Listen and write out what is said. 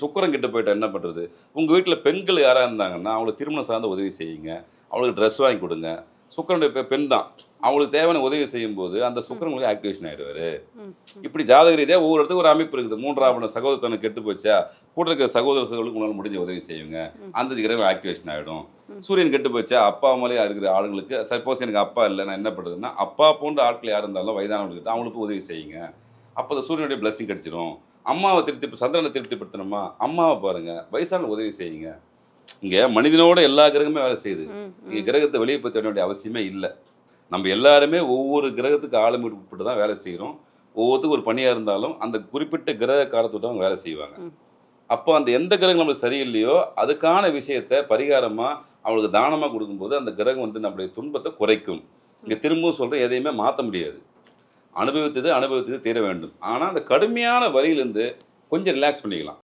சுக்கிரன் கெட்டு போயிட்டா என்ன பண்ணுறது? உங்கள் வீட்டில் பெண்கள் யாராக இருந்தாங்கன்னா அவங்களுக்கு திருமணம் சார்ந்த உதவி செய்யுங்க. அவங்களுக்கு ட்ரெஸ் வாங்கி கொடுங்க. சுக்கிரனுடைய பெண் தான். அவங்களுக்கு தேவையான உதவி செய்யும்போது அந்த ம், சுக்கிரன் உங்களுக்கு ஆக்டிவேஷன் ஆயிடுவாரு. ம், ம், இப்படி ஜாதக ரீதியா ஒவ்வொரு இடத்துக்கும் ஒரு அமைப்பு இருக்குது. 3ஆம் இடம் சகோதரத்தனம் கெட்டு போச்சா, கூட இருக்கிற சகோதர சகோதரிகளுக்கு உங்களால முடிஞ்ச உதவி செய்யுங்க. ம், அந்த கிரகம் ஆக்டிவேஷன் ஆயிடும். ம், சூரியன் கெட்டு போச்சா, அப்பா மேலேயே இருக்கிற ஆளுங்களுக்கு சப்போஸ் எனக்கு அப்பா இல்ல, நான் என்ன பண்றதுன்னா, அப்பா போன்ற ஆட்கள் யார் இருந்தாலும் வயதானவங்களுக்கு அவங்களுக்கு உதவி செய்யுங்க. அப்ப அந்த சூரியனுடைய பிளெஸ்ஸிங் கிடைச்சிரும். அம்மாவ சந்திரன திருப்திப்படுத்தணுமா, அம்மாவ பாருங்க. வயசானவங்களுக்கு உதவி செய்யுங்க. இங்க மனிதனோட எல்லா கிரகமுமே வேலை செய்யுது. ம், நீங்க ம், கிரகத்த வெளிய போய் தேட வேண்டிய அவசியமே இல்ல. நம்ம எல்லாருமே ஒவ்வொரு கிரகத்துக்கு ஆளுமைக்கு உட்பட்டு தான் வேலை செய்றோம். ஒவ்வொருத்தருக்கும் ஒரு பணியா இருந்தாலும், அந்த குறிப்பிட்ட கிரக காலத்தோட அவங்க வேலை செய்வாங்க. ம். அப்போ அந்த எந்த கிரகம் நம்மளுக்கு சரியில்லையோ, அதுக்கான விஷயத்த பரிகாரமா அவங்களுக்கு தானமா குடுக்கும்போது, அந்த கிரகம் வந்து நம்முடைய துன்பத்த குறைக்கும். இங்க திரும்பவும் சொல்றேன், எதையுமே மாத்த முடியாது. அனுபவித்தது அனுபவித்தது தீர வேண்டும். ஆனா, அந்த கடுமையான வலியிலிருந்து கொஞ்சம் ரிலாக்ஸ் பண்ணிக்கலாம்.